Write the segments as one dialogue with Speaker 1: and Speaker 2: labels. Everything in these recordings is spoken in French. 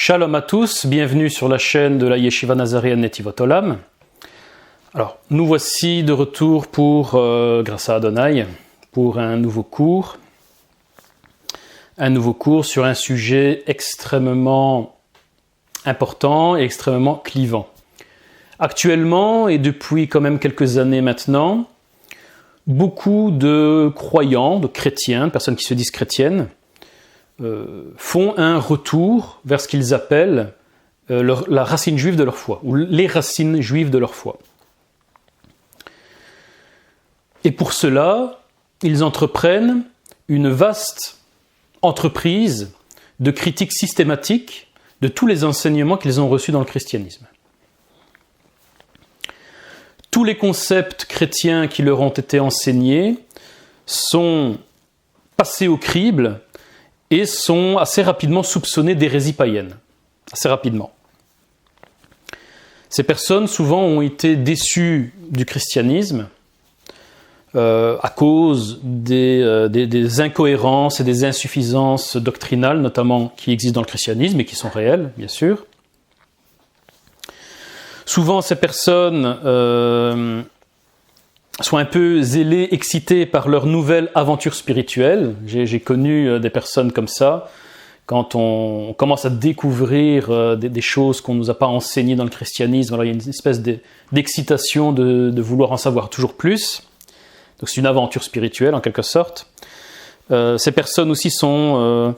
Speaker 1: Shalom à tous, bienvenue sur la chaîne de la Yeshiva Nazaréenne Netivot Olam. Alors, nous voici de retour pour, grâce à Adonai, pour un nouveau cours sur un sujet extrêmement important et extrêmement clivant. Actuellement, et depuis quand même quelques années maintenant, beaucoup de croyants, de chrétiens, de personnes qui se disent chrétiennes, font un retour vers ce qu'ils appellent la racine juive de leur foi, ou les racines juives de leur foi. Et pour cela, ils entreprennent une vaste entreprise de critique systématique de tous les enseignements qu'ils ont reçus dans le christianisme. Tous les concepts chrétiens qui leur ont été enseignés sont passés au crible et sont assez rapidement soupçonnés d'hérésie païenne. Assez rapidement. Ces personnes, souvent, ont été déçues du christianisme à cause des incohérences et des insuffisances doctrinales, notamment qui existent dans le christianisme et qui sont réelles, bien sûr. Souvent, ces personnes sont un peu zélées, excitées par leur nouvelle aventure spirituelle. J'ai connu des personnes comme ça. Quand on commence à découvrir des choses qu'on ne nous a pas enseignées dans le christianisme, alors il y a une espèce d'excitation de vouloir en savoir toujours plus. Donc c'est une aventure spirituelle en quelque sorte. Ces personnes aussi sont,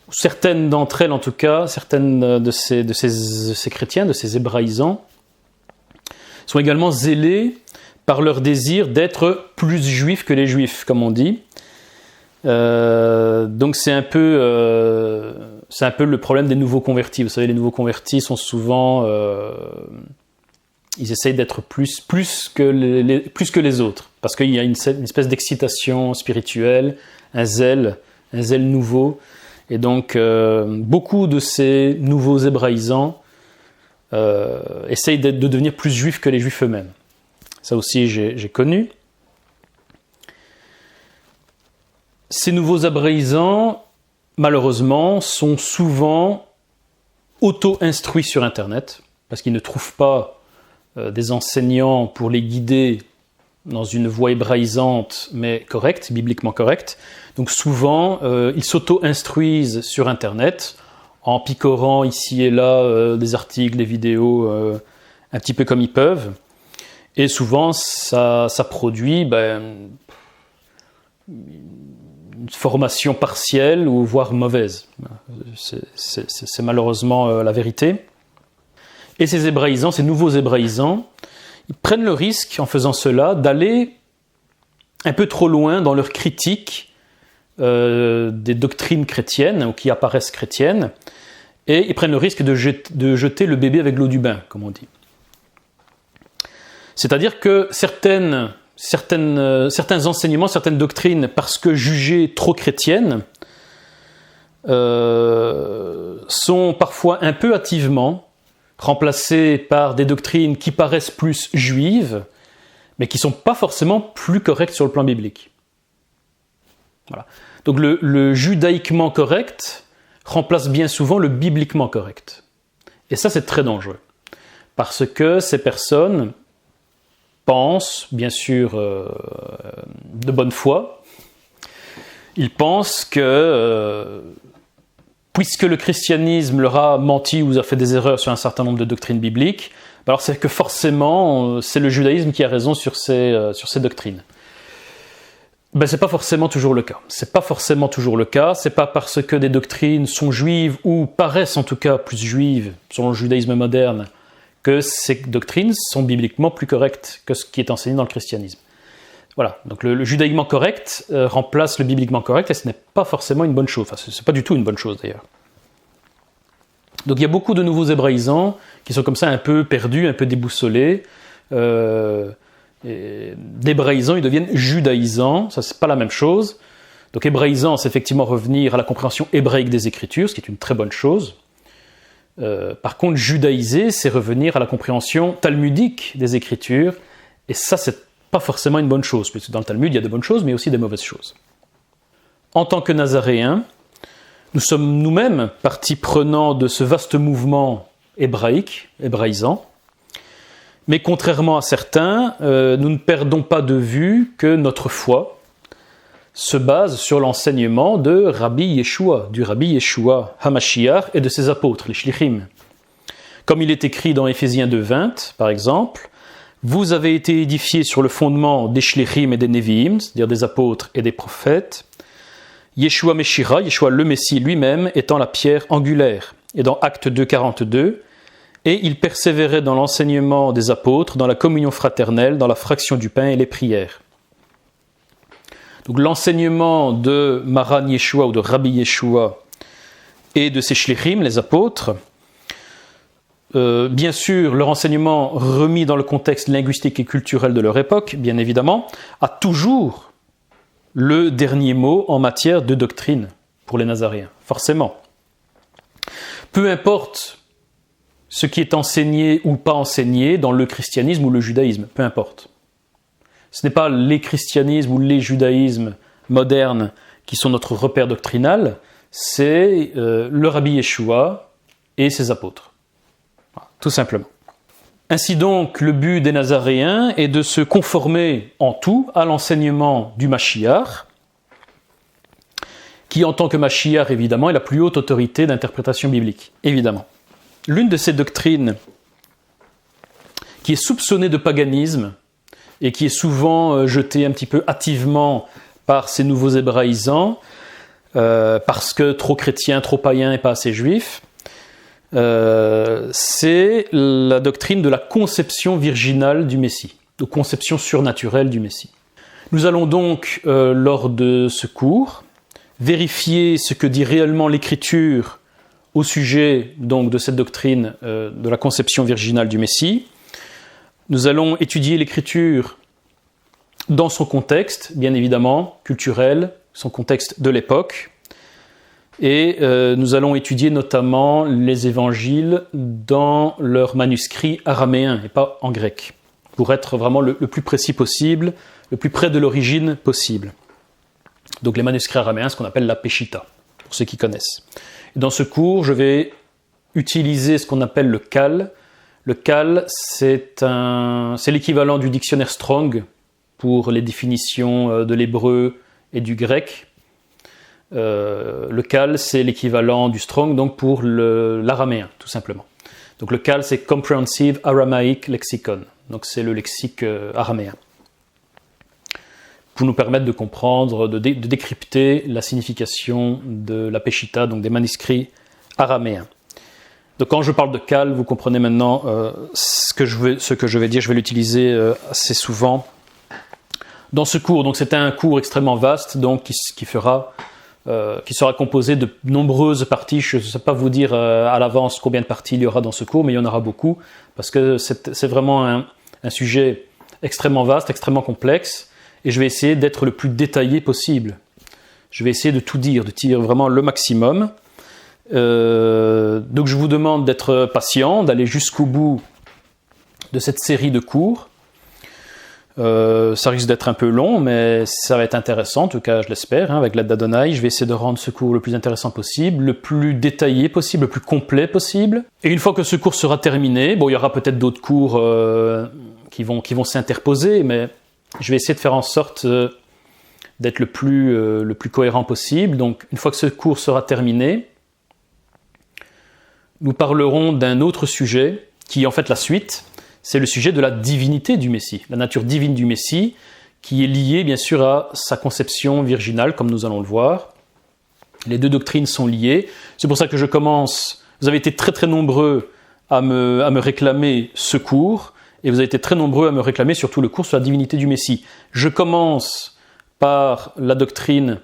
Speaker 1: certaines d'entre elles en tout cas, certaines de ces chrétiens, de ces hébraïsants, sont également zélés par leur désir d'être plus juifs que les juifs, comme on dit. Donc c'est un peu le problème des nouveaux convertis. Vous savez, les nouveaux convertis sont souvent, ils essayent d'être plus que les autres, parce qu'il y a une espèce d'excitation spirituelle, un zèle nouveau, et donc beaucoup de ces nouveaux hébraïsants essayent de devenir plus juifs que les juifs eux-mêmes. Ça aussi, j'ai connu. Ces nouveaux hébraïsants, malheureusement, sont souvent auto-instruits sur Internet, parce qu'ils ne trouvent pas des enseignants pour les guider dans une voie hébraïsante, mais correcte, bibliquement correcte. Donc souvent, ils s'auto-instruisent sur Internet, en picorant ici et là des articles, des vidéos, un petit peu comme ils peuvent. Et souvent, ça produit une formation partielle ou voire mauvaise. C'est malheureusement la vérité. Et ces hébraïsants, ces nouveaux hébraïsants, ils prennent le risque, en faisant cela, d'aller un peu trop loin dans leur critique des doctrines chrétiennes, ou qui apparaissent chrétiennes, et ils prennent le risque de jeter le bébé avec l'eau du bain, comme on dit. C'est-à-dire que certains enseignements, certaines doctrines, parce que jugées trop chrétiennes, sont parfois un peu hâtivement remplacées par des doctrines qui paraissent plus juives, mais qui ne sont pas forcément plus correctes sur le plan biblique. Voilà. Donc le judaïquement correct remplace bien souvent le bibliquement correct. Et ça, c'est très dangereux. Parce que ces personnes pensent, bien sûr, de bonne foi, ils pensent que, puisque le christianisme leur a menti ou a fait des erreurs sur un certain nombre de doctrines bibliques, alors c'est que forcément, c'est le judaïsme qui a raison sur ces doctrines. Ben, c'est pas forcément toujours le cas. C'est pas parce que des doctrines sont juives ou paraissent en tout cas plus juives selon le judaïsme moderne que ces doctrines sont bibliquement plus correctes que ce qui est enseigné dans le christianisme. Voilà, donc le judaïquement correct remplace le bibliquement correct, et ce n'est pas forcément une bonne chose. Enfin, ce n'est pas du tout une bonne chose d'ailleurs. Donc il y a beaucoup de nouveaux hébraïsants qui sont comme ça un peu perdus, un peu déboussolés. D'hébraïsants, ils deviennent judaïsants, ça c'est pas la même chose. Donc hébraïsant, c'est effectivement revenir à la compréhension hébraïque des Écritures, ce qui est une très bonne chose. Par contre, judaïser, c'est revenir à la compréhension talmudique des Écritures, et ça, c'est pas forcément une bonne chose, puisque dans le Talmud, il y a de bonnes choses, mais aussi des mauvaises choses. En tant que nazaréen, Nous sommes nous-mêmes partie prenante de ce vaste mouvement hébraïque, hébraïsant. Mais contrairement à certains, nous ne perdons pas de vue que notre foi se base sur l'enseignement de Rabbi Yeshua, du Rabbi Yeshua HaMashiach et de ses apôtres, les Shlichim. Comme il est écrit dans Éphésiens 2:20, par exemple, « Vous avez été édifiés sur le fondement des Shlichim et des Nevi'im, c'est-à-dire des apôtres et des prophètes, Yeshua Meshira, Yeshua le Messie lui-même, étant la pierre angulaire. » Et dans Actes 2:42, et il persévérait dans l'enseignement des apôtres, dans la communion fraternelle, dans la fraction du pain et les prières. Donc l'enseignement de Maran Yeshua ou de Rabbi Yeshua et de ses shlichim, les apôtres, bien sûr, leur enseignement remis dans le contexte linguistique et culturel de leur époque, bien évidemment, a toujours le dernier mot en matière de doctrine pour les Nazaréens, forcément. Peu importe ce qui est enseigné ou pas enseigné dans le christianisme ou le judaïsme, peu importe. Ce n'est pas les christianismes ou les judaïsmes modernes qui sont notre repère doctrinal, c'est le Rabbi Yeshua et ses apôtres. Voilà, tout simplement. Ainsi donc, le but des Nazaréens est de se conformer en tout à l'enseignement du Mashiach, qui en tant que Mashiach, évidemment, est la plus haute autorité d'interprétation biblique, évidemment. L'une de ces doctrines qui est soupçonnée de paganisme et qui est souvent jetée un petit peu hâtivement par ces nouveaux hébraïsants, parce que trop chrétien, trop païen et pas assez juif, c'est la doctrine de la conception virginale du Messie, de conception surnaturelle du Messie. Nous allons donc, lors de ce cours, vérifier ce que dit réellement l'Écriture au sujet donc de cette doctrine de la conception virginale du Messie. Nous allons étudier l'Écriture dans son contexte, bien évidemment, culturel, son contexte de l'époque. Et nous allons étudier notamment les évangiles dans leurs manuscrits araméens et pas en grec, pour être vraiment le plus précis possible, le plus près de l'origine possible. Donc les manuscrits araméens, ce qu'on appelle la Peshitta, pour ceux qui connaissent. Dans ce cours, je vais utiliser ce qu'on appelle le CAL. Le CAL, c'est l'équivalent du dictionnaire Strong pour les définitions de l'hébreu et du grec. Le CAL, c'est l'équivalent du Strong donc pour l'araméen, tout simplement. Donc le CAL, c'est Comprehensive Aramaic Lexicon. Donc c'est le lexique araméen. Pour nous permettre de comprendre, de décrypter la signification de la Peshitta, donc des manuscrits araméens. Donc quand je parle de CAL, vous comprenez maintenant ce que je vais dire, je vais l'utiliser assez souvent dans ce cours. Donc c'était un cours extrêmement vaste, donc qui sera composé de nombreuses parties. Je ne sais pas vous dire à l'avance combien de parties il y aura dans ce cours, mais il y en aura beaucoup, parce que c'est vraiment un sujet extrêmement vaste, extrêmement complexe. Et je vais essayer d'être le plus détaillé possible. Je vais essayer de tout dire, de dire vraiment le maximum. Donc je vous demande d'être patient, d'aller jusqu'au bout de cette série de cours. Ça risque d'être un peu long, mais ça va être intéressant, en tout cas je l'espère, avec l'aide d'Adonai. Je vais essayer de rendre ce cours le plus intéressant possible, le plus détaillé possible, le plus complet possible. Et une fois que ce cours sera terminé, bon, il y aura peut-être d'autres cours qui vont s'interposer, mais je vais essayer de faire en sorte d'être le plus cohérent possible. Donc, une fois que ce cours sera terminé, nous parlerons d'un autre sujet qui est en fait la suite. C'est le sujet de la divinité du Messie, la nature divine du Messie, qui est liée bien sûr à sa conception virginale, comme nous allons le voir. Les deux doctrines sont liées. C'est pour ça que je commence. Vous avez été très très nombreux à me réclamer ce cours. Et vous avez été très nombreux à me réclamer surtout le cours sur la divinité du Messie. Je commence par la doctrine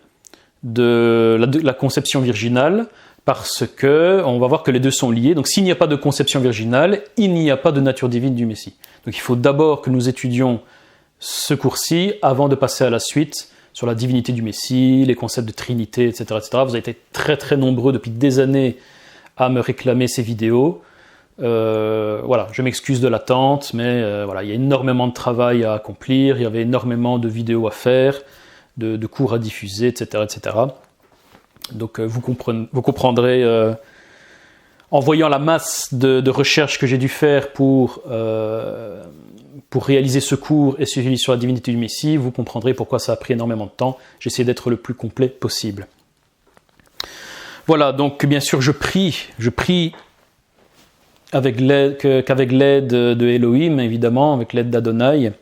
Speaker 1: de la conception virginale, parce que on va voir que les deux sont liés. Donc s'il n'y a pas de conception virginale, il n'y a pas de nature divine du Messie. Donc il faut d'abord que nous étudions ce cours-ci avant de passer à la suite sur la divinité du Messie, les concepts de Trinité, etc., etc. Vous avez été très très nombreux depuis des années à me réclamer ces vidéos. Voilà, je m'excuse de l'attente, mais voilà, il y a énormément de travail à accomplir, il y avait énormément de vidéos à faire, de cours à diffuser, etc., etc. Donc vous comprendrez, en voyant la masse de recherches que j'ai dû faire pour réaliser ce cours et celui sur la divinité du Messie, vous comprendrez pourquoi ça a pris énormément de temps. J'ai essayé d'être le plus complet possible. Voilà, donc bien sûr je prie qu'avec l'aide de Elohim, évidemment, avec l'aide d'Adonai,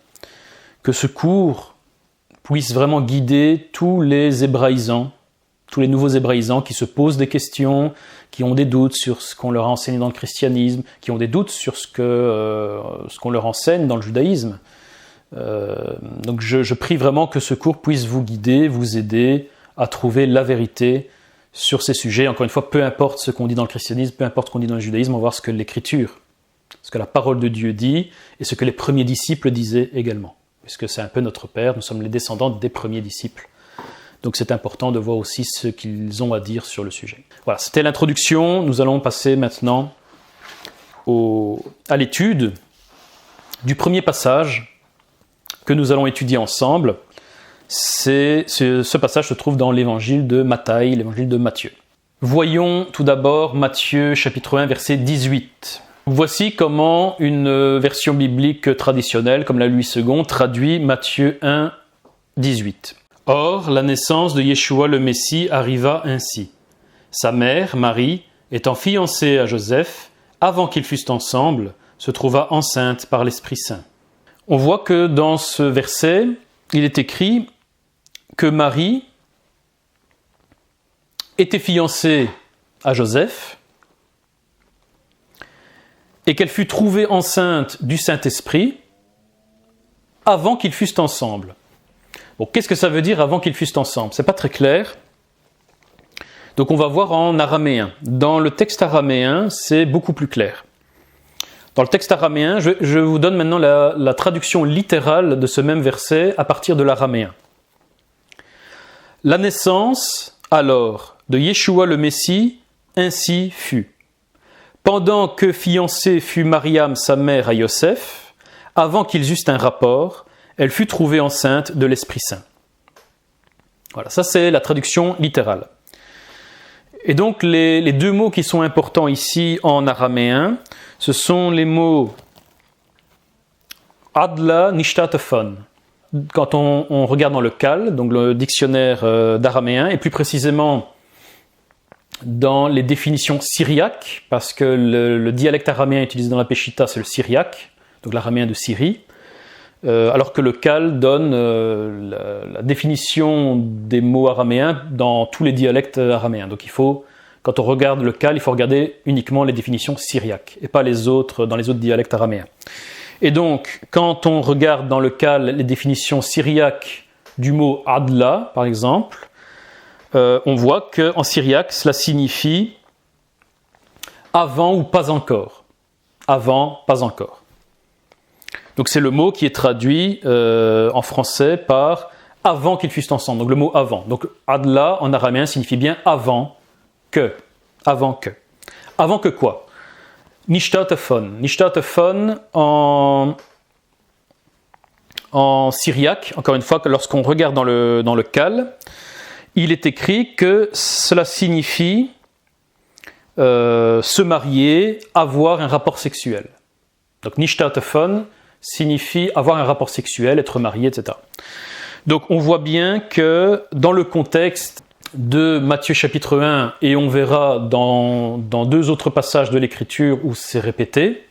Speaker 1: que ce cours puisse vraiment guider tous les hébraïsants, tous les nouveaux hébraïsants qui se posent des questions, qui ont des doutes sur ce qu'on leur a enseigné dans le christianisme, qui ont des doutes sur ce qu'on leur enseigne dans le judaïsme. Donc je prie vraiment que ce cours puisse vous guider, vous aider à trouver la vérité sur ces sujets. Encore une fois, peu importe ce qu'on dit dans le christianisme, peu importe ce qu'on dit dans le judaïsme, on va voir ce que l'Écriture, ce que la parole de Dieu dit, et ce que les premiers disciples disaient également. Puisque c'est un peu notre père, nous sommes les descendants des premiers disciples. Donc c'est important de voir aussi ce qu'ils ont à dire sur le sujet. Voilà, c'était l'introduction. Nous allons passer maintenant à l'étude du premier passage que nous allons étudier ensemble. Ce passage se trouve dans l'évangile de Matthieu, l'évangile de Matthieu. Voyons tout d'abord Matthieu chapitre 1 verset 18. Voici comment une version biblique traditionnelle, comme la Louis II, traduit Matthieu 1, 18. Or, la naissance de Yeshua le Messie arriva ainsi. Sa mère, Marie, étant fiancée à Joseph, avant qu'ils fussent ensemble, se trouva enceinte par l'Esprit Saint. On voit que dans ce verset, il est écrit que Marie était fiancée à Joseph et qu'elle fut trouvée enceinte du Saint-Esprit avant qu'ils fussent ensemble. Bon, qu'est-ce que ça veut dire avant qu'ils fussent ensemble ? C'est pas très clair. Donc on va voir en araméen. Dans le texte araméen, c'est beaucoup plus clair. Dans le texte araméen, je vous donne maintenant la traduction littérale de ce même verset à partir de l'araméen. La naissance, alors, de Yeshua le Messie, ainsi fut. Pendant que fiancée fut Mariam, sa mère, à Yosef, avant qu'ils eussent un rapport, elle fut trouvée enceinte de l'Esprit Saint. Voilà, ça c'est la traduction littérale. Et donc les deux mots qui sont importants ici en araméen, ce sont les mots adla nishtatafon. Quand on regarde dans le CAL, donc le dictionnaire d'araméen, et plus précisément dans les définitions syriaques, parce que le dialecte araméen utilisé dans la Peshitta, c'est le syriaque, donc l'araméen de Syrie, alors que le CAL donne la définition des mots araméens dans tous les dialectes araméens. Donc quand on regarde le CAL, il faut regarder uniquement les définitions syriaques, et pas dans les autres dialectes araméens. Et donc, quand on regarde dans le CAL les définitions syriaques du mot adla, par exemple, on voit qu'en syriaque, cela signifie avant ou pas encore. Avant, pas encore. Donc c'est le mot qui est traduit en français par avant qu'ils fussent ensemble. Donc le mot avant. Donc adla en araméen signifie bien avant que. Avant que. Avant que quoi ? Nishtatafon. Nishtatafon en syriaque, encore une fois, que lorsqu'on regarde dans le CAL, il est écrit que cela signifie se marier, avoir un rapport sexuel. Donc nishtatafon signifie avoir un rapport sexuel, être marié, etc. Donc on voit bien que dans le contexte de Matthieu chapitre 1, et on verra dans deux autres passages de l'Écriture où c'est répété,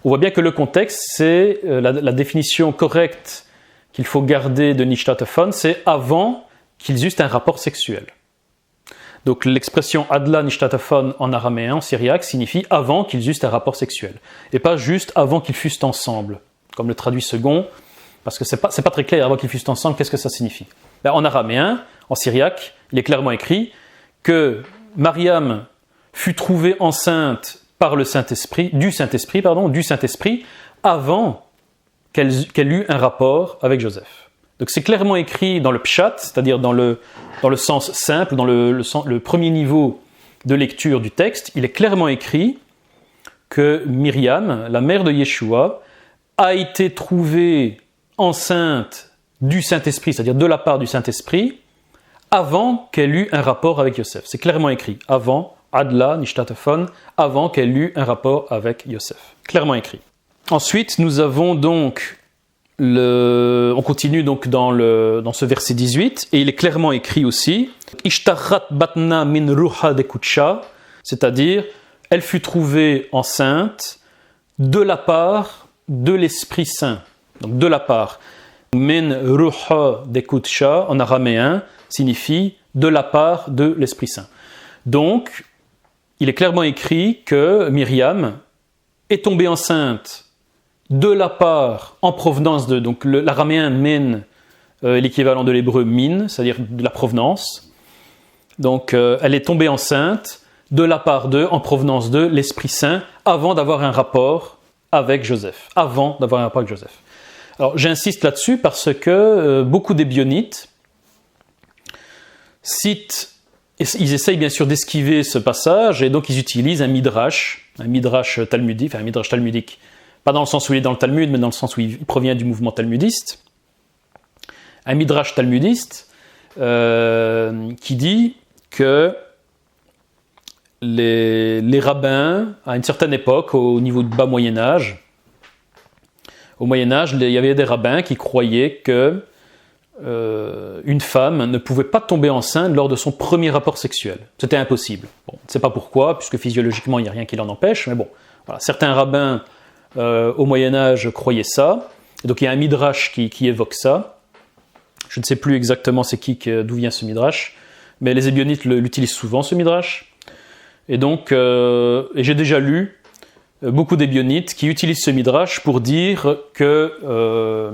Speaker 1: on voit bien que le contexte, c'est la définition correcte qu'il faut garder de nishtatafon, c'est avant qu'ils eussent un rapport sexuel. Donc l'expression adla nishtatafon en araméen, en syriaque, signifie avant qu'ils eussent un rapport sexuel, et pas juste avant qu'ils fussent ensemble, comme le traduit Second, parce que c'est pas très clair avant qu'ils fussent ensemble, qu'est-ce que ça signifie ? En araméen, en syriaque, il est clairement écrit que Mariam fut trouvée enceinte par du Saint-Esprit, avant qu'elle eût un rapport avec Joseph. Donc c'est clairement écrit dans le pshat, c'est-à-dire dans le sens simple, dans le premier niveau de lecture du texte, il est clairement écrit que Myriam, la mère de Yeshua, a été trouvée enceinte du Saint-Esprit, c'est-à-dire de la part du Saint-Esprit, avant qu'elle eût un rapport avec Yosef. C'est clairement écrit. Avant, Adla, Nishtatafon, avant qu'elle eût un rapport avec Yosef. Clairement écrit. Ensuite, nous avons donc on continue donc dans ce verset 18, et il est clairement écrit aussi Ishtachat batna min ruha dekutsha, c'est-à-dire elle fut trouvée enceinte de la part de l'Esprit Saint. Donc de la part. Min ruha dekutsha en araméen signifie de la part de l'Esprit Saint. Donc il est clairement écrit que Myriam est tombée enceinte de la part, en provenance de, donc l'araméen min, l'équivalent de l'hébreu min, c'est-à-dire de la provenance. Donc elle est tombée enceinte de la part de, en provenance de l'Esprit Saint, avant d'avoir un rapport avec Joseph. Avant d'avoir un rapport avec Joseph. Alors j'insiste là-dessus parce que beaucoup d'Ébionites citent, ils essayent bien sûr d'esquiver ce passage, et donc ils utilisent un midrash talmudique, pas dans le sens où il est dans le Talmud, mais dans le sens où il provient du mouvement talmudiste. Un midrash talmudiste qui dit que les rabbins, à une certaine époque, au niveau du bas Moyen-Âge, au Moyen-Âge, il y avait des rabbins qui croyaient que une femme ne pouvait pas tomber enceinte lors de son premier rapport sexuel. C'était impossible. Bon, on ne sait pas pourquoi, puisque physiologiquement, il n'y a rien qui l'en empêche, mais bon, voilà. Certains rabbins au Moyen-Âge croyaient ça. Et donc il y a un midrash qui évoque ça. Je ne sais plus exactement d'où vient ce midrash, mais les Ébionites l'utilisent souvent, ce midrash. Et donc, et j'ai déjà lu beaucoup d'Ébionites qui utilisent ce midrash pour dire que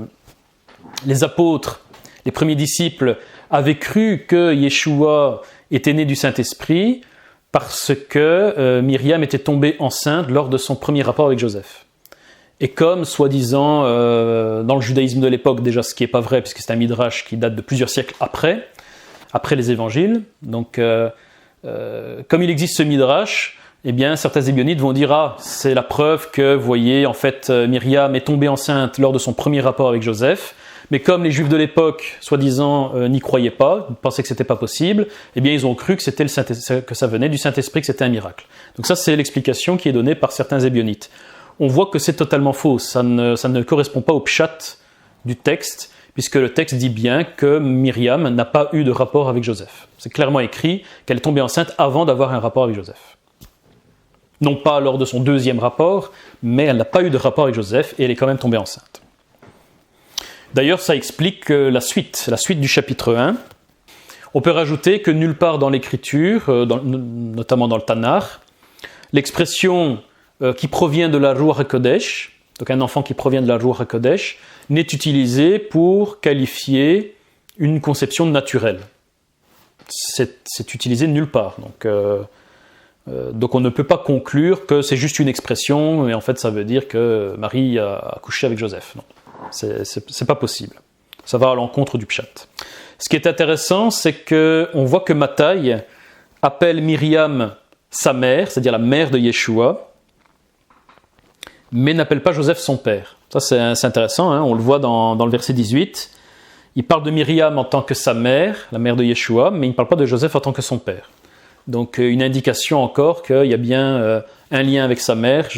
Speaker 1: les apôtres, les premiers disciples, avaient cru que Yeshua était né du Saint-Esprit parce que Myriam était tombée enceinte lors de son premier rapport avec Joseph. Et comme, soi-disant, dans le judaïsme de l'époque, déjà ce qui n'est pas vrai, puisque c'est un midrash qui date de plusieurs siècles après les évangiles, donc comme il existe ce midrash, eh bien certains Ébionites vont dire c'est la preuve que, vous voyez, en fait, Myriam est tombée enceinte lors de son premier rapport avec Joseph, mais comme les Juifs de l'époque, soi-disant, n'y croyaient pas, pensaient que c'était pas possible, eh bien ils ont cru que ça venait du Saint-Esprit, que c'était un miracle. Donc ça, c'est l'explication qui est donnée par certains Ébionites. On voit que c'est totalement faux, ça ne correspond pas au pshat du texte, puisque le texte dit bien que Myriam n'a pas eu de rapport avec Joseph. C'est clairement écrit qu'elle est tombée enceinte avant d'avoir un rapport avec Joseph. Non pas lors de son deuxième rapport, mais elle n'a pas eu de rapport avec Joseph et elle est quand même tombée enceinte. D'ailleurs, ça explique la suite du chapitre 1. On peut rajouter que nulle part dans l'Écriture, notamment dans le Tanakh, l'expression qui provient de la Ruach HaKodesh, donc un enfant qui provient de la Ruach HaKodesh, n'est utilisé pour qualifier une conception naturelle. C'est utilisé nulle part. Donc on ne peut pas conclure que c'est juste une expression et en fait ça veut dire que Marie a couché avec Joseph. Non, c'est pas possible. Ça va à l'encontre du pshat. Ce qui est intéressant, c'est qu'on voit que Matthaï appelle Myriam sa mère, c'est-à-dire la mère de Yeshua, mais n'appelle pas Joseph son père. Ça c'est intéressant, hein, on le voit dans le verset 18. Il parle de Myriam en tant que sa mère, la mère de Yeshua, mais il ne parle pas de Joseph en tant que son père. Donc une indication encore qu'il y a bien un lien avec sa mère,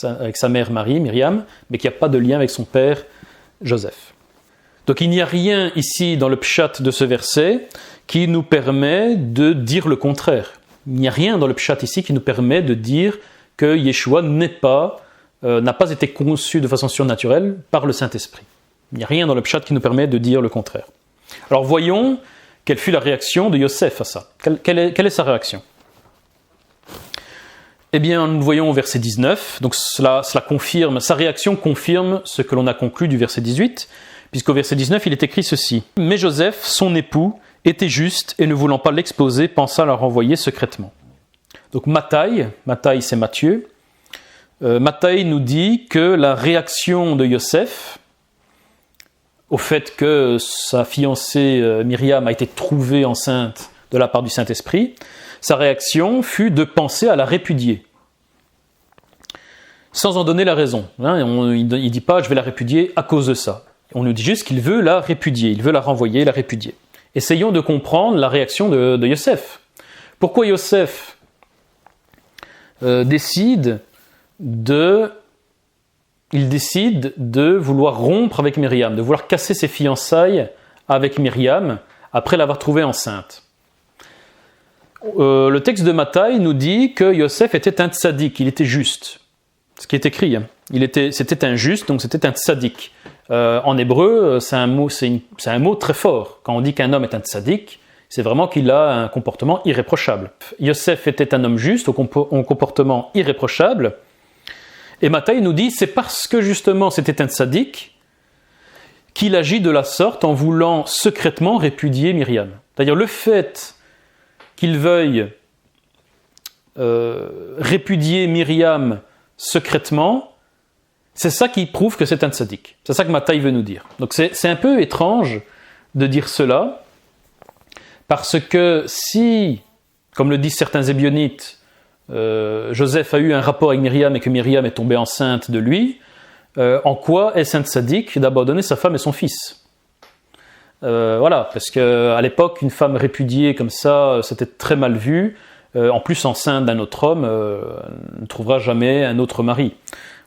Speaker 1: avec sa mère Marie, Myriam, mais qu'il n'y a pas de lien avec son père Joseph. Donc il n'y a rien ici dans le pshat de ce verset qui nous permet de dire le contraire. Il n'y a rien dans le pshat ici qui nous permet de dire que Yeshua n'a pas été conçu de façon surnaturelle par le Saint-Esprit. Il n'y a rien dans le pshat qui nous permet de dire le contraire. Alors voyons quelle fut la réaction de Yosef à ça. Quelle est sa réaction ? Eh bien, nous voyons au verset 19, donc sa réaction confirme ce que l'on a conclu du verset 18, puisqu'au verset 19, il est écrit ceci. « Mais Joseph, son époux, était juste et ne voulant pas l'exposer, pensa la renvoyer secrètement. » Donc Matthaï c'est Matthieu, Matthaï nous dit que la réaction de Yosef au fait que sa fiancée Myriam a été trouvée enceinte de la part du Saint-Esprit, sa réaction fut de penser à la répudier, sans en donner la raison. Il ne dit pas « je vais la répudier à cause de ça ». On nous dit juste qu'il veut la répudier, il veut la renvoyer, la répudier. Essayons de comprendre la réaction de Yosef. Pourquoi Yosef décide de vouloir rompre avec Myriam, de vouloir casser ses fiançailles avec Myriam après l'avoir trouvée enceinte. Le texte de Matthaï nous dit que Yosef était un tzaddik, il était juste. Ce qui est écrit, hein. C'était un juste, donc c'était un tzaddik. En hébreu, c'est un mot très fort. Quand on dit qu'un homme est un tzaddik, c'est vraiment qu'il a un comportement irréprochable. Yosef était un homme juste, au comportement irréprochable. Et Matthaï nous dit, c'est parce que justement c'était un tzaddik qu'il agit de la sorte en voulant secrètement répudier Myriam. C'est-à-dire le fait qu'il veuille répudier Myriam secrètement, c'est ça qui prouve que c'est un tzaddik. C'est ça que Matthaï veut nous dire. Donc c'est un peu étrange de dire cela, parce que si, comme le disent certains ébionites, Joseph a eu un rapport avec Myriam et que Myriam est tombée enceinte de lui, en quoi est-ce un tzaddik d'abandonner sa femme et son fils ? Voilà, parce qu'à l'époque, une femme répudiée comme ça, c'était très mal vu. En plus, enceinte d'un autre homme, ne trouvera jamais un autre mari,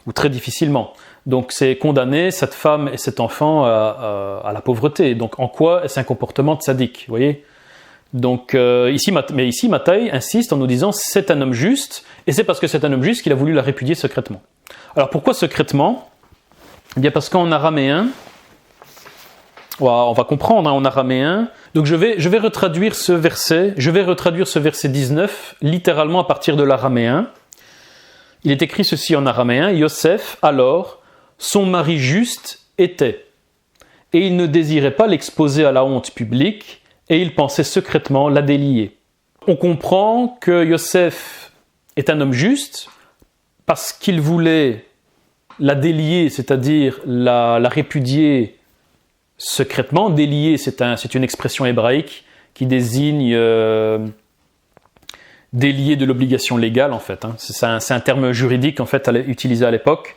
Speaker 1: ou très difficilement. Donc c'est condamner cette femme et cet enfant à la pauvreté. Donc en quoi est-ce un comportement tzaddik, vous voyez ? Donc ici Matthaï insiste en nous disant c'est un homme juste, et c'est parce que c'est un homme juste qu'il a voulu la répudier secrètement. Alors pourquoi secrètement ? Eh bien parce qu'en araméen, on va comprendre en araméen. Donc je vais retraduire ce verset 19 littéralement à partir de l'araméen. Il est écrit ceci en araméen: Yosef alors, son mari juste était, et il ne désirait pas l'exposer à la honte publique, et il pensait secrètement la délier. On comprend que Yosef est un homme juste parce qu'il voulait la délier, c'est-à-dire la répudier secrètement. Délier, c'est une expression hébraïque qui désigne délier de l'obligation légale en fait. Hein. C'est un terme juridique en fait utilisé à l'époque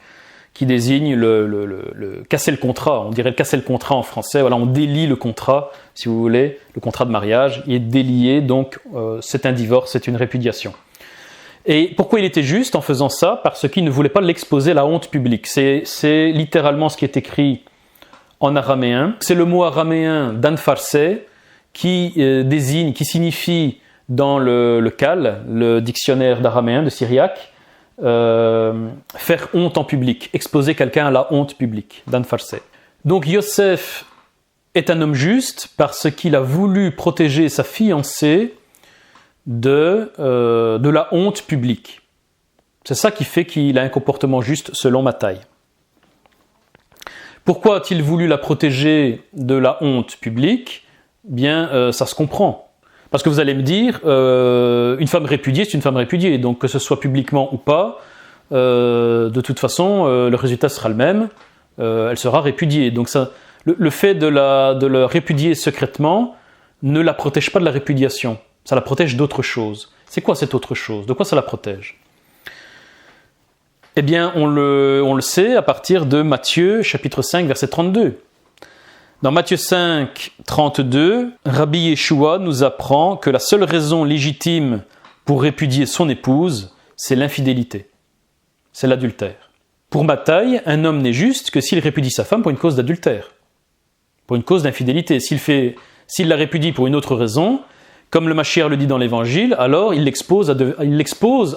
Speaker 1: qui désigne le casser le contrat. On dirait casser le contrat en français. Voilà, on délie le contrat, si vous voulez, le contrat de mariage. Il est délié, donc c'est un divorce, c'est une répudiation. Et pourquoi il était juste en faisant ça ? Parce qu'il ne voulait pas l'exposer à la honte publique. C'est littéralement ce qui est écrit en araméen. C'est le mot araméen danfarsé qui signifie dans le CAL, le dictionnaire d'araméen de syriaque, faire honte en public, exposer quelqu'un à la honte publique, danfarsé. Donc Yosef est un homme juste parce qu'il a voulu protéger sa fiancée de la honte publique. C'est ça qui fait qu'il a un comportement juste selon Matthaï. Pourquoi a-t-il voulu la protéger de la honte publique ? Bien, ça se comprend. Parce que vous allez me dire, une femme répudiée, c'est une femme répudiée. Donc que ce soit publiquement ou pas, de toute façon, le résultat sera le même. Elle sera répudiée. Donc ça, le fait de la répudier secrètement ne la protège pas de la répudiation. Ça la protège d'autre chose. C'est quoi cette autre chose ? De quoi ça la protège ? Eh bien, on le sait à partir de Matthieu, chapitre 5, verset 32. Dans Matthieu 5, 32, Rabbi Yeshua nous apprend que la seule raison légitime pour répudier son épouse, c'est l'infidélité. C'est l'adultère. Pour Matthaï, un homme n'est juste que s'il répudie sa femme pour une cause d'adultère, pour une cause d'infidélité. S'il la répudie pour une autre raison, comme le Mashiach le dit dans l'Évangile, alors il l'expose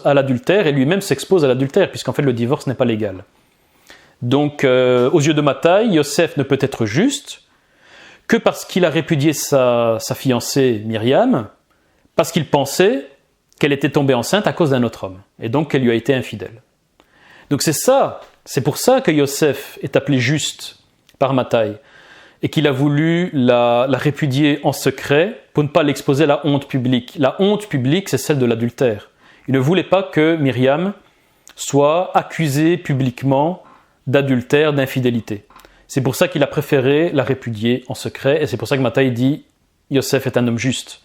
Speaker 1: à l'adultère et lui-même s'expose à l'adultère, puisqu'en fait le divorce n'est pas légal. Donc, aux yeux de Matthaï, Yosef ne peut être juste que parce qu'il a répudié sa fiancée Myriam, parce qu'il pensait qu'elle était tombée enceinte à cause d'un autre homme, et donc qu'elle lui a été infidèle. Donc c'est pour ça que Yosef est appelé juste par Matthaï, et qu'il a voulu la répudier en secret pour ne pas l'exposer à la honte publique. La honte publique, c'est celle de l'adultère. Il ne voulait pas que Myriam soit accusée publiquement d'adultère, d'infidélité. C'est pour ça qu'il a préféré la répudier en secret, et c'est pour ça que Matthaï dit « Yosef est un homme juste ».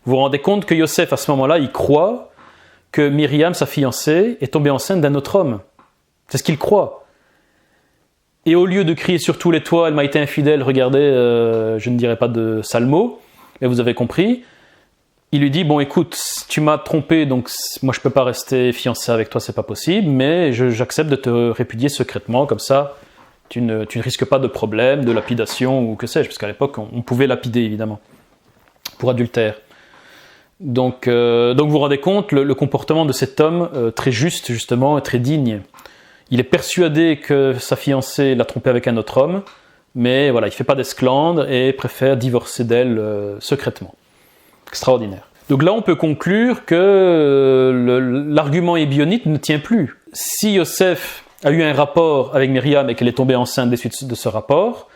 Speaker 1: Vous vous rendez compte que Yosef, à ce moment-là, il croit que Myriam, sa fiancée, est tombée enceinte d'un autre homme. C'est ce qu'il croit. Et au lieu de crier sur tous les toits « Elle m'a été infidèle, regardez, je ne dirai pas de sale mot », Et vous avez compris, il lui dit, bon écoute, tu m'as trompé, donc moi je peux pas rester fiancé avec toi, c'est pas possible, mais j'accepte de te répudier secrètement, comme ça tu ne risques pas de problème, de lapidation ou que sais-je, parce qu'à l'époque on pouvait lapider évidemment, pour adultère. Donc vous vous rendez compte, le comportement de cet homme, très juste justement, et très digne. Il est persuadé que sa fiancée l'a trompé avec un autre homme, mais voilà, il ne fait pas d'esclandre et préfère divorcer d'elle secrètement. Extraordinaire. Donc là, on peut conclure que l'argument ébionnite ne tient plus. Si Yosef a eu un rapport avec Myriam et qu'elle est tombée enceinte des suites de ce rapport,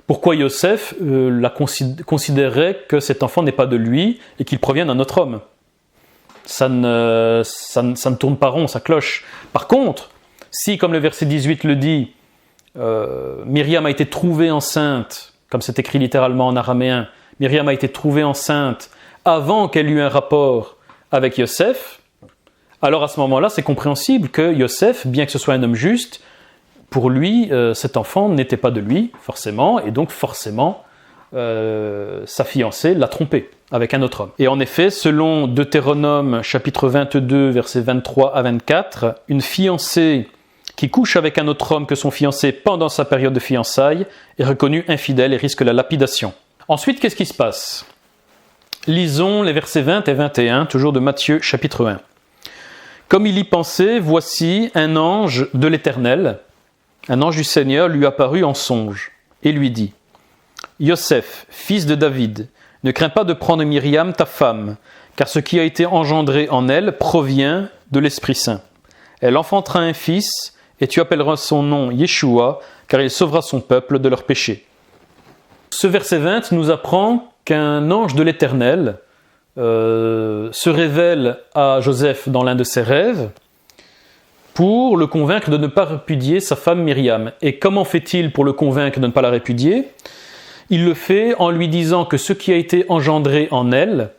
Speaker 1: pourquoi Yosef considérerait que cet enfant n'est pas de lui et qu'il provient d'un autre homme ? Ça ne tourne pas rond, ça cloche. Par contre, si, comme le verset 18 le dit, Myriam a été trouvée enceinte, comme c'est écrit littéralement en araméen, Myriam a été trouvée enceinte avant qu'elle eût un rapport avec Yosef, alors à ce moment-là, c'est compréhensible que Yosef, bien que ce soit un homme juste, pour lui, cet enfant n'était pas de lui, forcément, et donc forcément, sa fiancée l'a trompé avec un autre homme. Et en effet, selon Deutéronome chapitre 22, versets 23 à 24, une fiancée qui couche avec un autre homme que son fiancé pendant sa période de fiançailles est reconnue infidèle et risque la lapidation. Ensuite, qu'est-ce qui se passe ? Lisons les versets 20 et 21, toujours de Matthieu chapitre 1. Comme il y pensait, voici un ange de l'Éternel, un ange du Seigneur lui apparut en songe et lui dit : Yosef, fils de David, ne crains pas de prendre Myriam ta femme, car ce qui a été engendré en elle provient de l'Esprit Saint. Elle enfantera un fils, et tu appelleras son nom Yeshua, car il sauvera son peuple de leurs péchés. Ce verset 20 nous apprend qu'un ange de l'Éternel se révèle à Joseph dans l'un de ses rêves pour le convaincre de ne pas répudier sa femme Myriam. Et comment fait-il pour le convaincre de ne pas la répudier ? Il le fait en lui disant que ce qui a été engendré en elle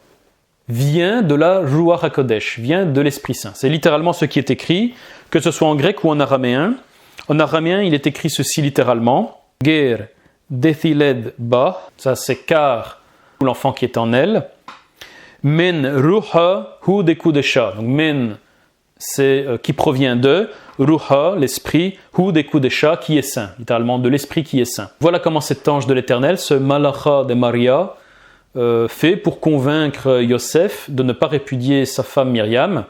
Speaker 1: vient de la Ruach HaKodesh, vient de l'Esprit Saint. C'est littéralement ce qui est écrit, que ce soit en grec ou en araméen. En araméen, il est écrit ceci littéralement, Ger Dethiled Ba, ça c'est car l'enfant qui est en elle. Men Ruha Hu Dekudesha. Donc men, c'est qui provient de, Ruha, l'esprit, Hu Dekudesha, qui est saint, littéralement de l'esprit qui est saint. Voilà comment cet ange de l'Éternel, ce Malacha de Maria, fait pour convaincre Yosef de ne pas répudier sa femme Myriam,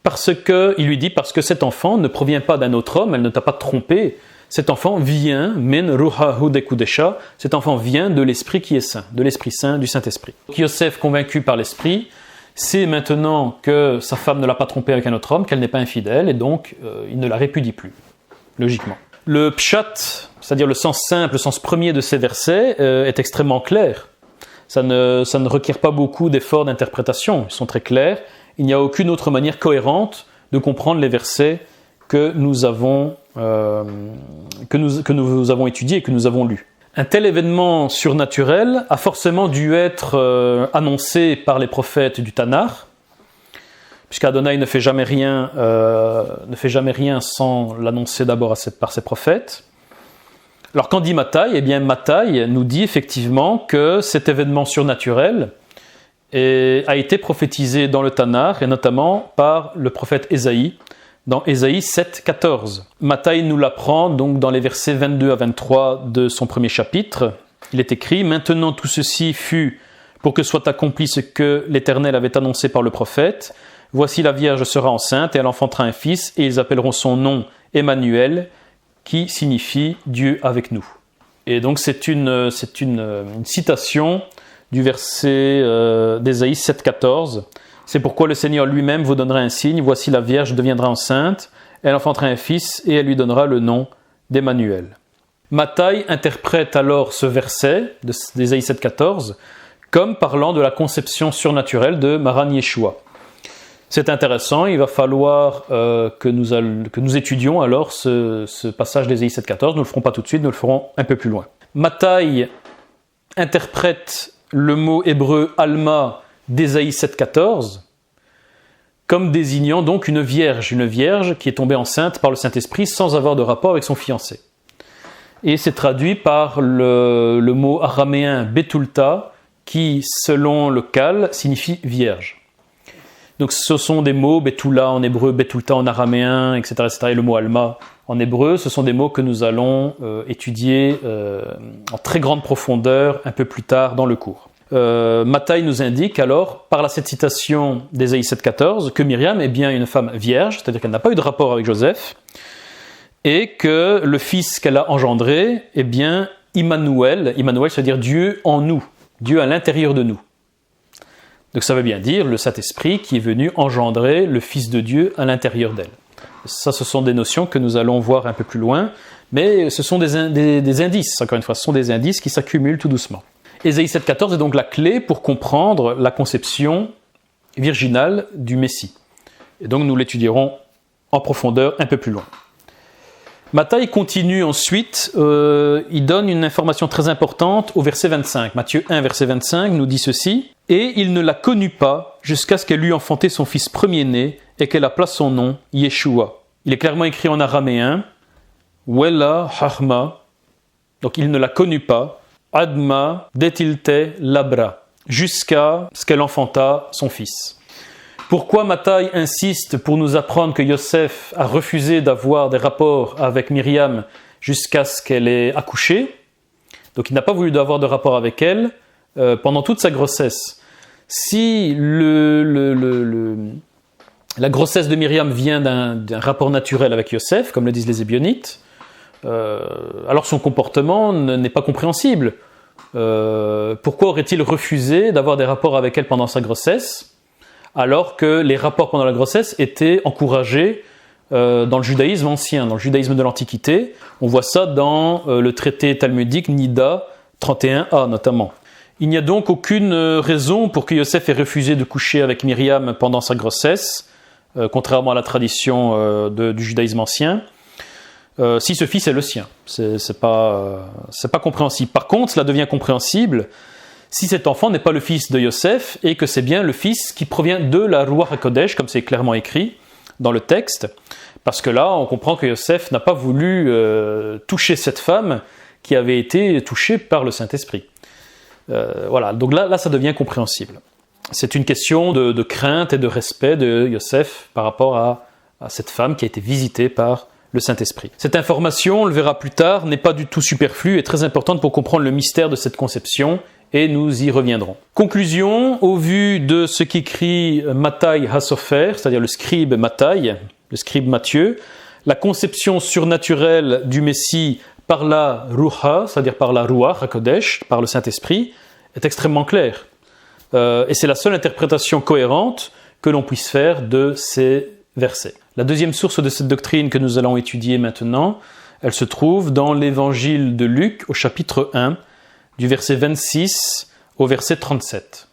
Speaker 1: il lui dit parce que cet enfant ne provient pas d'un autre homme, elle ne t'a pas trompé. Cet enfant vient, min ruha hu dekudesha, cet enfant vient de l'Esprit qui est saint, de l'Esprit Saint, du Saint-Esprit. Yosef, convaincu par l'Esprit, sait maintenant que sa femme ne l'a pas trompé avec un autre homme, qu'elle n'est pas infidèle, et donc il ne la répudie plus, logiquement. Le pshat, c'est-à-dire le sens simple, le sens premier de ces versets, est extrêmement clair. Ça ne requiert pas beaucoup d'efforts d'interprétation, ils sont très clairs. Il n'y a aucune autre manière cohérente de comprendre les versets que nous avons étudiés et que nous avons lus. Un tel événement surnaturel a forcément dû être annoncé par les prophètes du Tanakh, puisqu'Adonai ne fait jamais rien sans l'annoncer d'abord par ses prophètes. Alors qu'en dit Matthaï ? Eh bien Matthaï nous dit effectivement que cet événement surnaturel a été prophétisé dans le Tanakh et notamment par le prophète Ésaïe dans Ésaïe 7, 14. Matthaï nous l'apprend donc dans les versets 22 à 23 de son premier chapitre. Il est écrit : Maintenant tout ceci fut pour que soit accompli ce que l'Éternel avait annoncé par le prophète. Voici la Vierge sera enceinte et elle enfantera un fils et ils appelleront son nom Emmanuel, qui signifie Dieu avec nous. Et donc c'est une citation du verset d'Ésaïe 7, 14. C'est pourquoi le Seigneur lui-même vous donnera un signe. Voici la Vierge deviendra enceinte, elle enfantera un fils et elle lui donnera le nom d'Emmanuel. Matthaï interprète alors ce verset d'Ésaïe 7, 14 comme parlant de la conception surnaturelle de Maran Yeshua. C'est intéressant, il va falloir que nous étudions alors ce passage d'Ésaïe 7, 14. Nous ne le ferons pas tout de suite, nous le ferons un peu plus loin. Matthaï interprète le mot hébreu Alma d'Ésaïe 7, 14 comme désignant donc une vierge qui est tombée enceinte par le Saint-Esprit sans avoir de rapport avec son fiancé. Et c'est traduit par le mot araméen Betulta, qui, selon le cal, signifie vierge. Donc ce sont des mots, Betula en hébreu, Betulta en araméen, etc., etc., et le mot Alma en hébreu. Ce sont des mots que nous allons étudier en très grande profondeur un peu plus tard dans le cours. Matthaï nous indique alors, par cette citation d'Ésaïe 7,14, que Myriam est bien une femme vierge, c'est-à-dire qu'elle n'a pas eu de rapport avec Joseph, et que le fils qu'elle a engendré est bien Immanuel. Immanuel, c'est-à-dire Dieu en nous, Dieu à l'intérieur de nous. Donc ça veut bien dire le Saint-Esprit qui est venu engendrer le Fils de Dieu à l'intérieur d'elle. Ça, ce sont des notions que nous allons voir un peu plus loin, mais ce sont des indices, encore une fois, ce sont des indices qui s'accumulent tout doucement. Ésaïe 7,14 est donc la clé pour comprendre la conception virginale du Messie. Et donc nous l'étudierons en profondeur un peu plus loin. Matthaï continue ensuite, il donne une information très importante au verset 25. Matthieu 1, verset 25 nous dit ceci. « Et il ne la connut pas jusqu'à ce qu'elle eût enfanté son fils premier-né et qu'elle appela son nom Yeshua. » Il est clairement écrit en araméen « Wella Hachma » donc il ne la connut pas « Adma detilte labra » jusqu'à ce qu'elle enfanta son fils. Pourquoi Matthaï insiste pour nous apprendre que Yosef a refusé d'avoir des rapports avec Myriam jusqu'à ce qu'elle ait accouché? Donc il n'a pas voulu avoir de rapport avec elle pendant toute sa grossesse. Si la grossesse de Myriam vient d'un rapport naturel avec Yosef, comme le disent les Hébionites, alors son comportement n'est pas compréhensible. Pourquoi aurait-il refusé d'avoir des rapports avec elle pendant sa grossesse, alors que les rapports pendant la grossesse étaient encouragés dans le judaïsme ancien, dans le judaïsme de l'Antiquité? On voit ça dans le traité talmudique Nida 31a notamment. Il n'y a donc aucune raison pour que Yosef ait refusé de coucher avec Myriam pendant sa grossesse, contrairement à la tradition du judaïsme ancien, si ce fils est le sien. C'est pas compréhensible. Par contre, cela devient compréhensible si cet enfant n'est pas le fils de Yosef et que c'est bien le fils qui provient de la Ruach HaKodesh, comme c'est clairement écrit dans le texte, parce que là, on comprend que Yosef n'a pas voulu toucher cette femme qui avait été touchée par le Saint-Esprit. Voilà, donc là, ça devient compréhensible. C'est une question de crainte et de respect de Yosef par rapport à cette femme qui a été visitée par le Saint-Esprit. Cette information, on le verra plus tard, n'est pas du tout superflue et très importante pour comprendre le mystère de cette conception, et nous y reviendrons. Conclusion, au vu de ce qu'écrit Matthaï HaSofer, c'est-à-dire le scribe Matthaï, le scribe Matthieu, la conception surnaturelle du Messie par la Ruha, c'est-à-dire par la Ruach HaKodesh, par le Saint-Esprit, est extrêmement claire. Et c'est la seule interprétation cohérente que l'on puisse faire de ces versets. La deuxième source de cette doctrine que nous allons étudier maintenant, elle se trouve dans l'évangile de Luc au chapitre 1, du verset 26 au verset 37.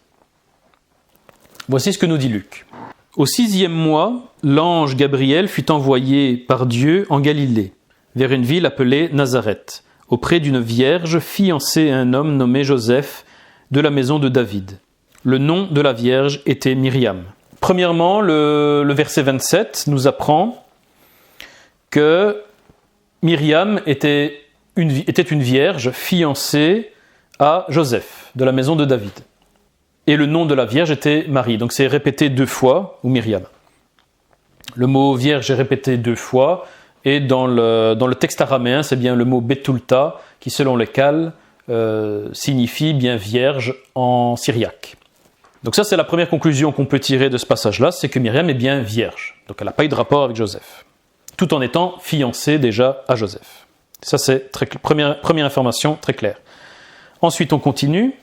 Speaker 1: Voici ce que nous dit Luc. « Au 6e mois, l'ange Gabriel fut envoyé par Dieu en Galilée, vers une ville appelée Nazareth, auprès d'une vierge fiancée à un homme nommé Joseph, de la maison de David. Le nom de la vierge était Myriam. » Premièrement, le verset 27 nous apprend que Myriam était une vierge fiancée à Joseph, de la maison de David. Et le nom de la vierge était Marie. Donc c'est répété 2 fois, ou Myriam. Le mot vierge est répété 2 fois, et dans le texte araméen, c'est bien le mot Betulta, qui selon les cales, signifie bien vierge en syriaque. Donc ça, c'est la première conclusion qu'on peut tirer de ce passage-là, c'est que Myriam est bien vierge. Donc elle n'a pas eu de rapport avec Joseph, tout en étant fiancée déjà à Joseph. Ça, c'est première information très claire. Ensuite, on continue.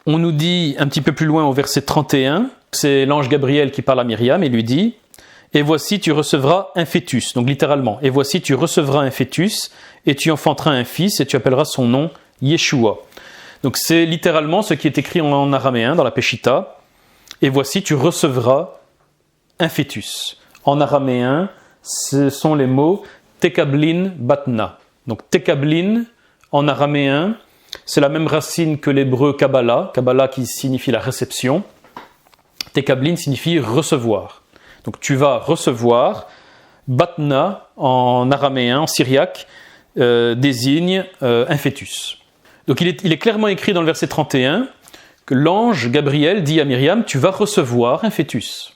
Speaker 1: On nous dit un petit peu plus loin au verset 31, c'est l'ange Gabriel qui parle à Myriam et lui dit « Et voici, tu recevras un fœtus », donc littéralement, « Et voici, tu recevras un fœtus, et tu enfanteras un fils, et tu appelleras son nom Yeshua ». Donc c'est littéralement ce qui est écrit en araméen dans la Peshitta. « Et voici, tu recevras un fœtus ». En araméen, ce sont les mots « tekablin batna ». Donc tekablin, en araméen, c'est la même racine que l'hébreu Kabbalah, Kabbalah qui signifie la réception. Tekablin signifie recevoir. Donc tu vas recevoir. Batna, en araméen, en syriaque, désigne un fœtus. Donc il est clairement écrit dans le verset 31 que l'ange Gabriel dit à Myriam, tu vas recevoir un fœtus.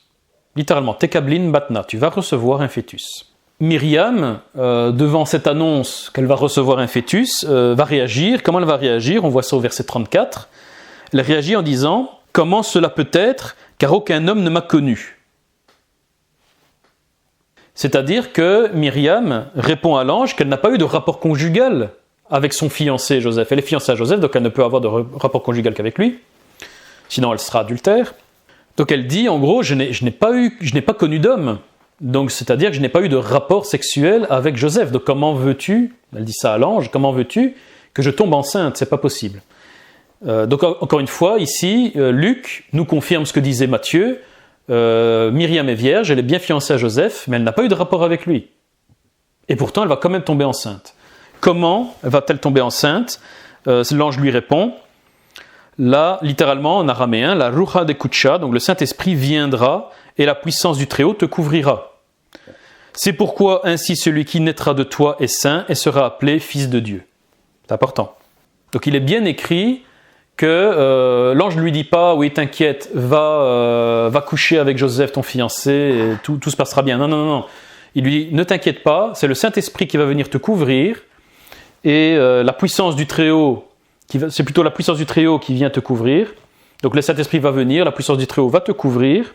Speaker 1: Littéralement, Tekablin Batna, tu vas recevoir un fœtus. Myriam, devant cette annonce qu'elle va recevoir un fœtus, va réagir. Comment elle va réagir? On voit ça au verset 34. Elle réagit en disant, comment cela peut être, car aucun homme ne m'a connu. C'est-à-dire que Myriam répond à l'ange qu'elle n'a pas eu de rapport conjugal avec son fiancé Joseph. Elle est fiancée à Joseph, donc elle ne peut avoir de rapport conjugal qu'avec lui. Sinon, elle sera adultère. Donc elle dit, en gros, je n'ai pas connu d'homme. Donc c'est-à-dire que je n'ai pas eu de rapport sexuel avec Joseph. Donc comment veux-tu, elle dit ça à l'ange, comment veux-tu que je tombe enceinte? C'est pas possible. Donc encore une fois, ici, Luc nous confirme ce que disait Matthieu. Myriam est vierge, elle est bien fiancée à Joseph, mais elle n'a pas eu de rapport avec lui. Et pourtant, elle va quand même tomber enceinte. Comment va-t-elle tomber enceinte? L'ange lui répond. Là, littéralement, en araméen, la Ruha de Kutsha, donc le Saint-Esprit viendra et la puissance du Très-Haut te couvrira. C'est pourquoi ainsi celui qui naîtra de toi est saint et sera appelé fils de Dieu. C'est important. Donc il est bien écrit que l'ange ne lui dit pas, oui t'inquiète, va coucher avec Joseph ton fiancé et tout se passera bien. Non. Il lui dit, ne t'inquiète pas, c'est le Saint-Esprit qui va venir te couvrir et la puissance du Très-Haut, c'est plutôt la puissance du Très-Haut qui vient te couvrir. Donc le Saint-Esprit va venir, la puissance du Très-Haut va te couvrir.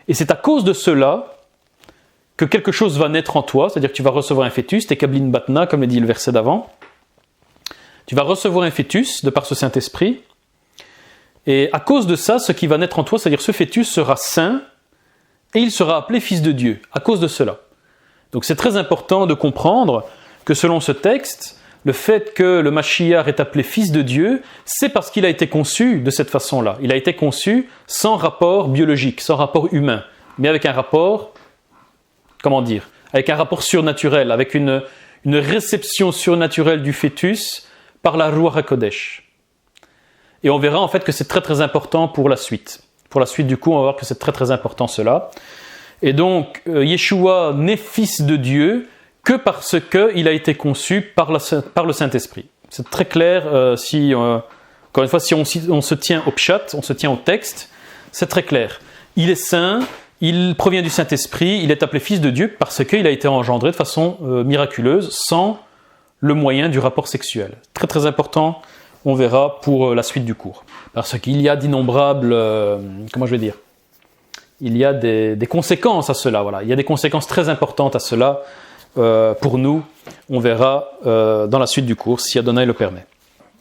Speaker 1: Et c'est à cause de cela que quelque chose va naître en toi, c'est-à-dire que tu vas recevoir un fœtus, Tekablin Batna, comme le dit le verset d'avant. Tu vas recevoir un fœtus de par ce Saint-Esprit. Et à cause de ça, ce qui va naître en toi, c'est-à-dire ce fœtus sera saint et il sera appelé fils de Dieu, à cause de cela. Donc c'est très important de comprendre que selon ce texte, le fait que le Mashiach est appelé fils de Dieu, c'est parce qu'il a été conçu de cette façon-là. Il a été conçu sans rapport biologique, sans rapport humain, mais avec un rapport, avec un rapport surnaturel, avec une réception surnaturelle du fœtus par la Ruach HaKodesh. Et on verra en fait que c'est très très important pour la suite. Pour la suite du coup, on va voir que c'est très très important cela. Et donc, Yeshua n'est fils de Dieu que parce qu'il a été conçu par le Saint-Esprit. C'est très clair, encore une fois, si on se tient au pshat, on se tient au texte, c'est très clair. Il est saint, il provient du Saint-Esprit, il est appelé fils de Dieu parce qu'il a été engendré de façon miraculeuse, sans le moyen du rapport sexuel. Très très important, on verra pour la suite du cours. Parce qu'il y a d'innombrables, il y a des conséquences à cela. Voilà. Il y a des conséquences très importantes à cela pour nous. On verra dans la suite du cours, si Adonai le permet.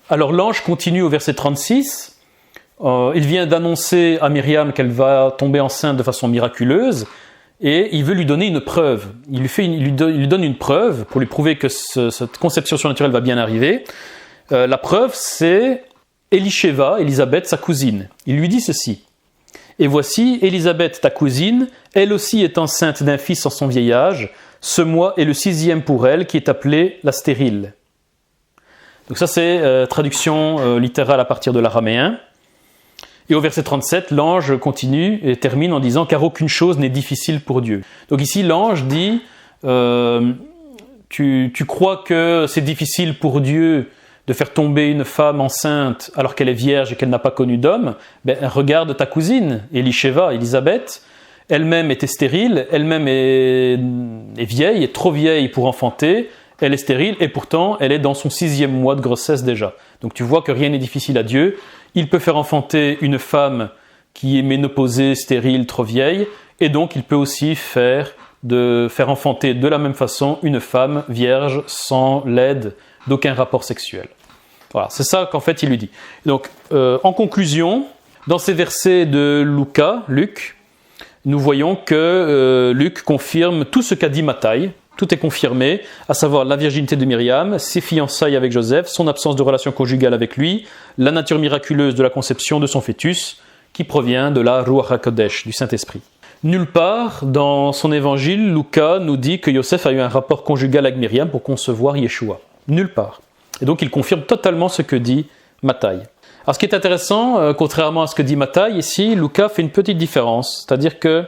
Speaker 1: Alors l'ange continue au verset 36. Il vient d'annoncer à Myriam qu'elle va tomber enceinte de façon miraculeuse et il veut lui donner une preuve. Il lui donne une preuve pour lui prouver que cette conception surnaturelle va bien arriver. La preuve, c'est Elisheva, Élisabeth, sa cousine. Il lui dit ceci. Et voici, Élisabeth, ta cousine, elle aussi est enceinte d'un fils en son vieil âge. Ce mois est le 6e pour elle, qui est appelée la stérile. Donc ça, c'est traduction littérale à partir de l'araméen. Et au verset 37, l'ange continue et termine en disant « Car aucune chose n'est difficile pour Dieu ». Donc ici, l'ange dit tu crois que c'est difficile pour Dieu de faire tomber une femme enceinte alors qu'elle est vierge et qu'elle n'a pas connu d'homme, regarde ta cousine, Elisheva, Élisabeth, elle-même était stérile, elle-même est vieille, est trop vieille pour enfanter, elle est stérile et pourtant elle est dans son 6e mois de grossesse déjà. Donc tu vois que rien n'est difficile à Dieu, il peut faire enfanter une femme qui est ménopausée, stérile, trop vieille, et donc il peut aussi faire enfanter de la même façon une femme vierge sans l'aide d'aucun rapport sexuel. Voilà, c'est ça qu'en fait il lui dit. Donc, en conclusion, dans ces versets de Luc, nous voyons que Luc confirme tout ce qu'a dit Matthieu. Tout est confirmé, à savoir la virginité de Myriam, ses fiançailles avec Joseph, son absence de relation conjugale avec lui, la nature miraculeuse de la conception de son fœtus, qui provient de la Ruach HaKodesh, du Saint-Esprit. Nulle part dans son évangile, Lucas nous dit que Yosef a eu un rapport conjugal avec Myriam pour concevoir Yeshua. Nulle part. Et donc il confirme totalement ce que dit Matthieu. Alors ce qui est intéressant, contrairement à ce que dit Matthieu, ici, Lucas fait une petite différence. C'est-à-dire que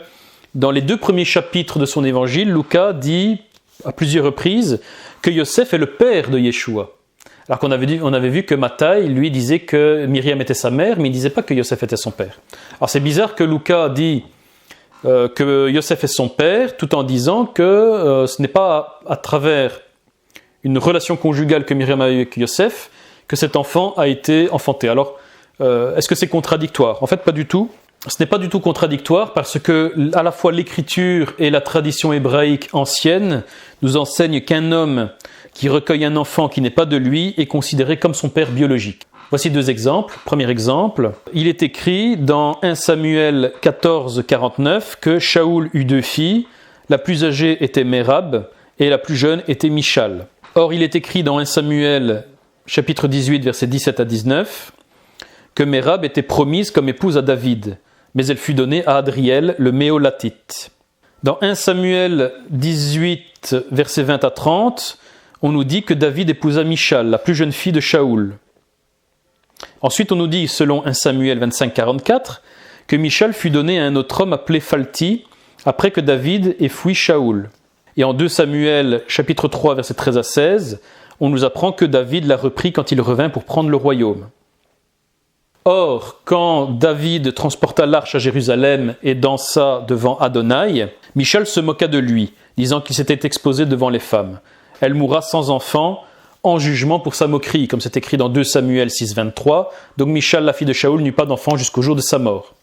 Speaker 1: dans les 2 premiers chapitres de son évangile, Lucas dit à plusieurs reprises que Yosef est le père de Yeshua. Alors qu'on avait vu que Matthaï, lui, disait que Myriam était sa mère, mais il ne disait pas que Yosef était son père. Alors c'est bizarre que Lucas dit que Yosef est son père, tout en disant que ce n'est pas à travers une relation conjugale que Myriam a eue avec Yosef que cet enfant a été enfanté. Alors, est-ce que c'est contradictoire ? En fait, pas du tout. Ce n'est pas du tout contradictoire parce que à la fois l'écriture et la tradition hébraïque ancienne nous enseignent qu'un homme qui recueille un enfant qui n'est pas de lui est considéré comme son père biologique. Voici deux exemples. Premier exemple, il est écrit dans 1 Samuel 14, 49 que Shaoul eut 2 filles, la plus âgée était Mérab et la plus jeune était Michal. Or, il est écrit dans 1 Samuel chapitre 18, versets 17 à 19 que Mérab était promise comme épouse à David, mais elle fut donnée à Adriel, le Méolatite. Dans 1 Samuel 18, versets 20 à 30, on nous dit que David épousa Michal, la plus jeune fille de Shaoul. Ensuite, on nous dit, selon 1 Samuel 25, 44, que Michal fut donné à un autre homme appelé Phalti, après que David ait fui Shaoul. Et en 2 Samuel, chapitre 3, versets 13 à 16, on nous apprend que David l'a repris quand il revint pour prendre le royaume. Or, quand David transporta l'arche à Jérusalem et dansa devant Adonai, Michal se moqua de lui, disant qu'il s'était exposé devant les femmes. Elle mourra sans enfant, en jugement pour sa moquerie, comme c'est écrit dans 2 Samuel 6, 23. Donc Michal, la fille de Shaoul, n'eut pas d'enfant jusqu'au jour de sa mort.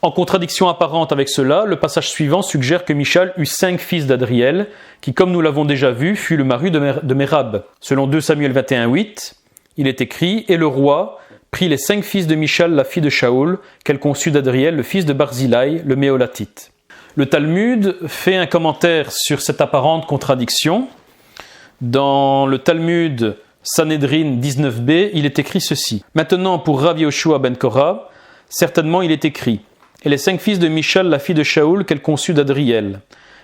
Speaker 1: En contradiction apparente avec cela, le passage suivant suggère que Michal eut 5 fils d'Adriel, qui, comme nous l'avons déjà vu, fut le mari de Mérab. Selon 2 Samuel 21, 8, il est écrit « Et le roi prit les 5 fils de Michal, la fille de Shaoul, qu'elle conçut d'Adriel, le fils de Barzilai, le Méolatite. » Le Talmud fait un commentaire sur cette apparente contradiction. Dans le Talmud Sanhedrin 19b, il est écrit ceci. Maintenant, pour Rav Yoshua ben Korah, certainement il est écrit « Et les 5 fils de Michal, la fille de Shaoul, qu'elle conçut d'Adriel. »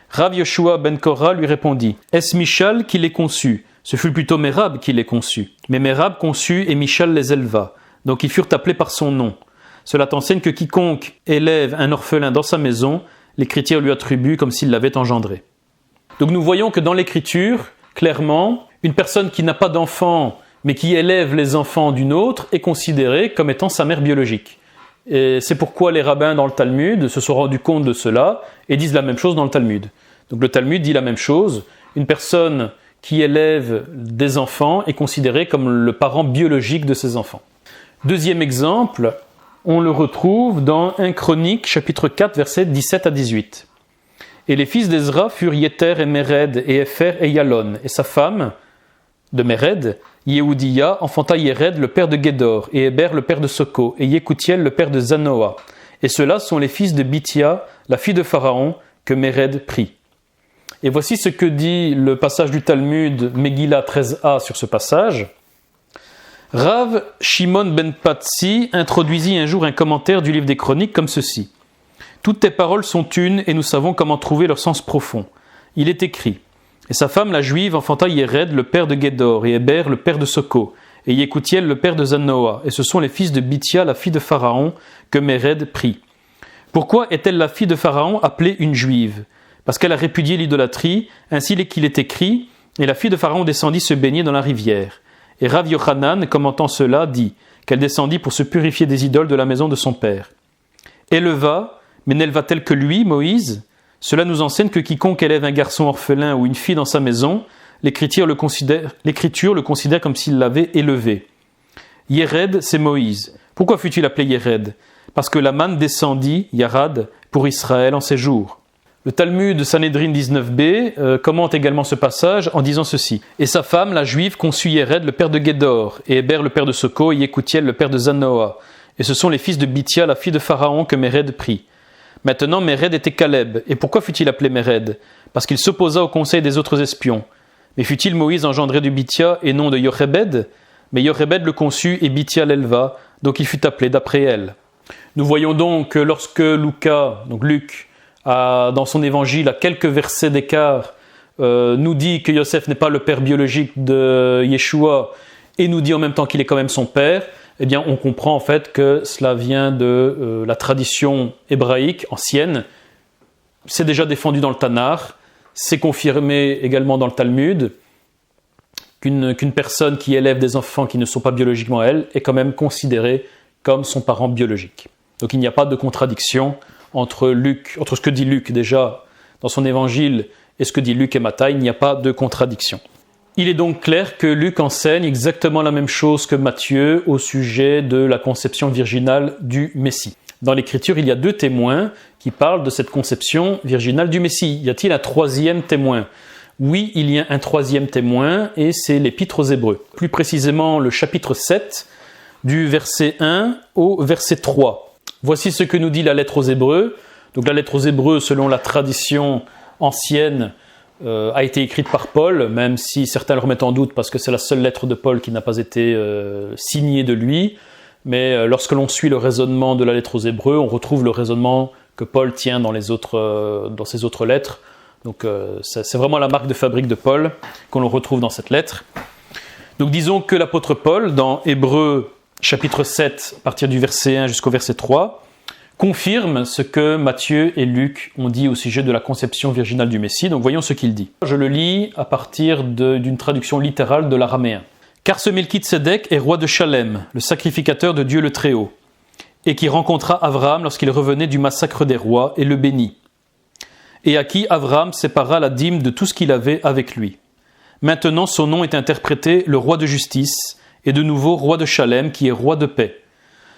Speaker 1: Rav Yoshua ben Korah lui répondit « Est-ce Michal qui les conçut ? Ce fut plutôt Mérab qui les conçut. Mais Mérab conçut et Michal les éleva. Donc ils furent appelés par son nom. Cela t'enseigne que quiconque élève un orphelin dans sa maison, l'Écriture lui attribue comme s'il l'avait engendré. » Donc nous voyons que dans l'Écriture, clairement, une personne qui n'a pas d'enfant, mais qui élève les enfants d'une autre, est considérée comme étant sa mère biologique. Et c'est pourquoi les rabbins dans le Talmud se sont rendus compte de cela et disent la même chose dans le Talmud. Donc le Talmud dit la même chose. Une personne qui élève des enfants est considérée comme le parent biologique de ses enfants. Deuxième exemple, on le retrouve dans 1 Chronique, chapitre 4, versets 17 à 18. Et les fils d'Ezra furent Yéter et Méred et Épher et Yalon. Et sa femme, de Méred, Yehoudia, enfanta Yéred, le père de Guédor, et Héber, le père de Soko, et Yécoutiel, le père de Zanoa. Et ceux-là sont les fils de Bithia, la fille de Pharaon, que Méred prit. Et voici ce que dit le passage du Talmud, Megillah 13a, sur ce passage. Rav Shimon ben Patsi introduisit un jour un commentaire du livre des Chroniques comme ceci. Toutes tes paroles sont une, et nous savons comment trouver leur sens profond. Il est écrit. Et sa femme, la juive, enfanta Yéred, le père de Guédor, et Héber, le père de Soko, et Yécoutiel, le père de Zanoa. Et ce sont les fils de Bithia, la fille de Pharaon, que Méred prit. Pourquoi est-elle la fille de Pharaon appelée une juive ? Parce qu'elle a répudié l'idolâtrie, ainsi qu'il est écrit, et la fille de Pharaon descendit se baigner dans la rivière. Et Rav Yochanan, commentant cela, dit qu'elle descendit pour se purifier des idoles de la maison de son père. Éleva, mais n'éleva-t-elle que lui, Moïse ? Cela nous enseigne que quiconque élève un garçon orphelin ou une fille dans sa maison, l'Écriture le considère comme s'il l'avait élevé. Yéred, c'est Moïse. Pourquoi fut-il appelé Yéred ? Parce que la manne descendit, Yarad, pour Israël en ses jours. Le Talmud de Sanhedrin 19b commente également ce passage en disant ceci. Et sa femme, la juive, conçut Yéred, le père de Guédor, et Héber, le père de Soko, et Yécoutiel, le père de Zanoa. Et ce sont les fils de Bithia, la fille de Pharaon, que Méred prit. Maintenant, Méred était Caleb. Et pourquoi fut-il appelé Méred ? Parce qu'il s'opposa au conseil des autres espions. Mais fut-il Moïse engendré de Bithia et non de Yochébed ? Mais Yochébed le conçut et Bithia l'éleva, donc il fut appelé d'après elle. Nous voyons donc que lorsque Luc, dans son évangile, à quelques versets d'écart, nous dit que Yosef n'est pas le père biologique de Yeshua et nous dit en même temps qu'il est quand même son père, eh bien on comprend en fait que cela vient de la tradition hébraïque ancienne. C'est déjà défendu dans le Tanakh, c'est confirmé également dans le Talmud. qu'une personne qui élève des enfants qui ne sont pas biologiquement elle est quand même considérée comme son parent biologique. Donc il n'y a pas de contradiction entre ce que dit Luc déjà dans son évangile et ce que dit Luc et Matthieu, il n'y a pas de contradiction. Il est donc clair que Luc enseigne exactement la même chose que Matthieu au sujet de la conception virginale du Messie. Dans l'Écriture, il y a 2 témoins qui parlent de cette conception virginale du Messie. Y a-t-il un 3e témoin ? Oui, il y a un 3e témoin et c'est l'Épître aux Hébreux. Plus précisément, le chapitre 7, du verset 1 au verset 3. Voici ce que nous dit la lettre aux Hébreux. Donc la lettre aux Hébreux, selon la tradition ancienne, a été écrite par Paul, même si certains le remettent en doute parce que c'est la seule lettre de Paul qui n'a pas été signée de lui. Mais lorsque l'on suit le raisonnement de la lettre aux Hébreux, on retrouve le raisonnement que Paul tient dans ses autres lettres. Donc c'est vraiment la marque de fabrique de Paul qu'on retrouve dans cette lettre. Donc disons que l'apôtre Paul, dans Hébreux chapitre 7, à partir du verset 1 jusqu'au verset 3, confirme ce que Matthieu et Luc ont dit au sujet de la conception virginale du Messie. Donc voyons ce qu'il dit. Je le lis à partir d'une traduction littérale de l'araméen. « Car ce Melchitsédek est roi de Chalem, le sacrificateur de Dieu le Très-Haut, et qui rencontra Abraham lorsqu'il revenait du massacre des rois et le bénit, et à qui Abraham sépara la dîme de tout ce qu'il avait avec lui. Maintenant son nom est interprété le roi de justice, et de nouveau roi de Chalem, qui est roi de paix.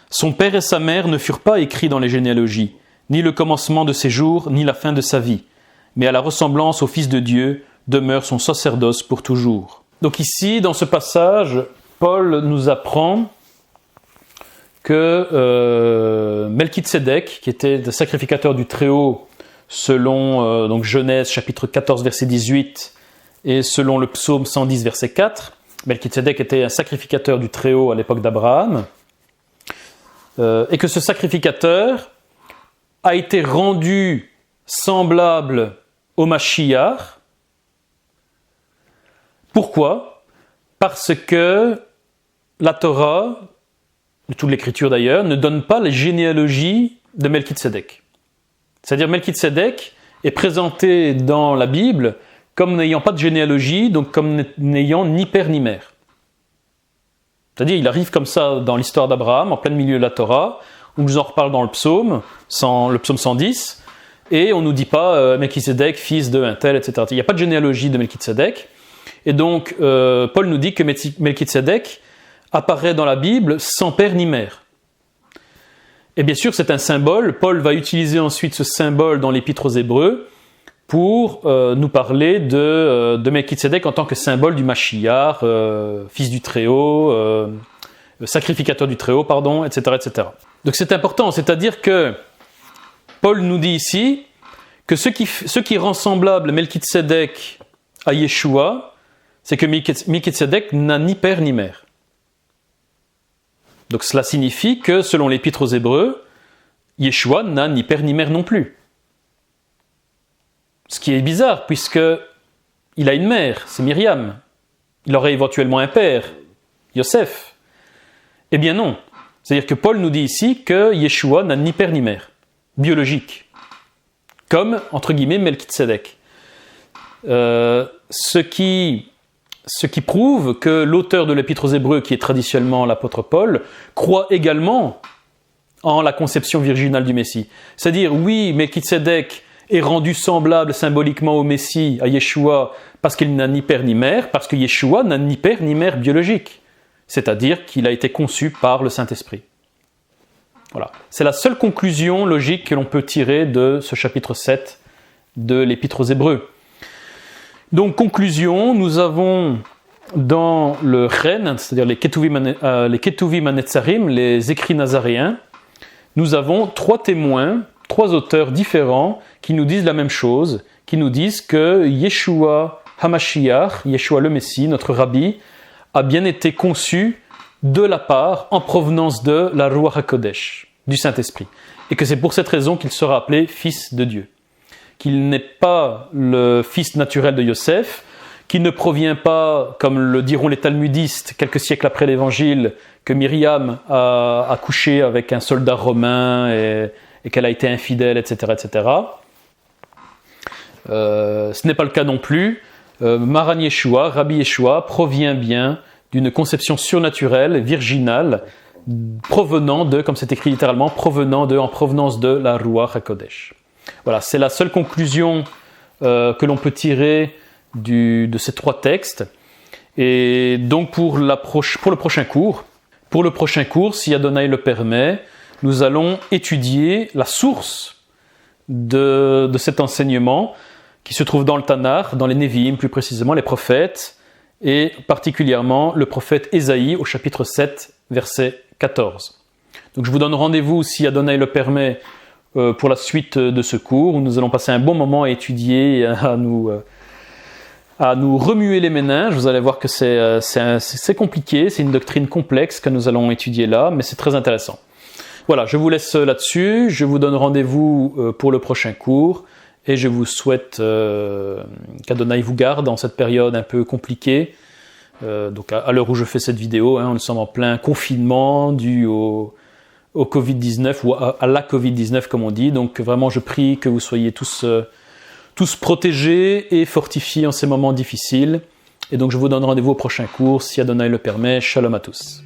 Speaker 1: Son père et sa mère ne furent pas écrits dans les généalogies, ni le commencement de ses jours, ni la fin de sa vie. Mais à la ressemblance au Fils de Dieu demeure son sacerdoce pour toujours. » Donc ici, dans ce passage, Paul nous apprend que Melchitsédek, qui était le sacrificateur du Très-Haut, selon donc Genèse chapitre 14 verset 18 et selon le psaume 110 verset 4, Melchitsédek était un sacrificateur du Très-Haut à l'époque d'Abraham, et que ce sacrificateur a été rendu semblable au Mashiach. Pourquoi ? Parce que la Torah, de toute l'Écriture d'ailleurs, ne donne pas les généalogies de Melchitsédek. C'est-à-dire Melchitsédek est présenté dans la Bible comme n'ayant pas de généalogie, donc comme n'ayant ni père ni mère. C'est-à-dire, il arrive comme ça dans l'histoire d'Abraham, en plein milieu de la Torah, on nous en reparle dans le psaume 110, et on ne nous dit pas Melchitsédek, fils de un tel, etc. Il n'y a pas de généalogie de Melchitsédek, et donc Paul nous dit que Melchitsédek apparaît dans la Bible sans père ni mère. Et bien sûr, c'est un symbole. Paul va utiliser ensuite ce symbole dans l'Épître aux Hébreux pour nous parler de Melchitsédek en tant que symbole du Mashiach, fils du Très-Haut, sacrificateur du Très-Haut, pardon, etc., etc. Donc c'est important, c'est-à-dire que Paul nous dit ici que ce qui rend semblable Melchitsédek à Yeshua, c'est que Melchitsédek n'a ni père ni mère. Donc cela signifie que, selon l'Épître aux Hébreux, Yeshua n'a ni père ni mère non plus. Ce qui est bizarre, puisque il a une mère, c'est Myriam. Il aurait éventuellement un père, Yosef. Eh bien non. C'est-à-dire que Paul nous dit ici que Yeshua n'a ni père ni mère, biologique. Comme, entre guillemets, Melchitsédek. Ce qui prouve que l'auteur de l'Épître aux Hébreux, qui est traditionnellement l'apôtre Paul, croit également en la conception virginale du Messie. C'est-à-dire, oui, Melchitsédek est rendu semblable symboliquement au Messie, à Yeshua, parce qu'il n'a ni père ni mère, parce que Yeshua n'a ni père ni mère biologique. C'est-à-dire qu'il a été conçu par le Saint-Esprit. Voilà. C'est la seule conclusion logique que l'on peut tirer de ce chapitre 7 de l'Épître aux Hébreux. Donc, conclusion, nous avons dans le Ren, c'est-à-dire les Ketuvim Anetzarim, les écrits nazaréens, nous avons 3 témoins, 3 auteurs différents qui nous disent la même chose, qui nous disent que Yeshua HaMashiach, Yeshua le Messie, notre Rabbi, a bien été conçu de la part, en provenance de la Ruach HaKodesh, du Saint-Esprit. Et que c'est pour cette raison qu'il sera appelé Fils de Dieu. Qu'il n'est pas le fils naturel de Yosef, qu'il ne provient pas, comme le diront les talmudistes, quelques siècles après l'Évangile, que Myriam a couché avec un soldat romain et qu'elle a été infidèle, etc., etc. Ce n'est pas le cas non plus Maran Yeshua, Rabbi Yeshua, provient bien d'une conception surnaturelle, virginale, provenant de, comme c'est écrit littéralement, en provenance de la Ruach HaKodesh. Voilà, c'est la seule conclusion que l'on peut tirer de ces trois textes. Et donc pour le prochain cours, si Adonai le permet, nous allons étudier la source de cet enseignement qui se trouve dans le Tanakh, dans les Nevi'im, plus précisément les prophètes, et particulièrement le prophète Ésaïe au chapitre 7, verset 14. Donc je vous donne rendez-vous, si Adonai le permet, pour la suite de ce cours, où nous allons passer un bon moment à étudier et à nous remuer les méninges. Vous allez voir que c'est compliqué, c'est une doctrine complexe que nous allons étudier là, mais c'est très intéressant. Voilà, je vous laisse là-dessus, je vous donne rendez-vous pour le prochain cours, et je vous souhaite qu'Adonai vous garde en cette période un peu compliquée. Donc à l'heure où je fais cette vidéo, nous sommes en plein confinement dû au Covid-19 ou à la Covid-19 comme on dit. Donc vraiment je prie que vous soyez tous protégés et fortifiés en ces moments difficiles. Et donc je vous donne rendez-vous au prochain cours, si Adonai le permet. Shalom à tous.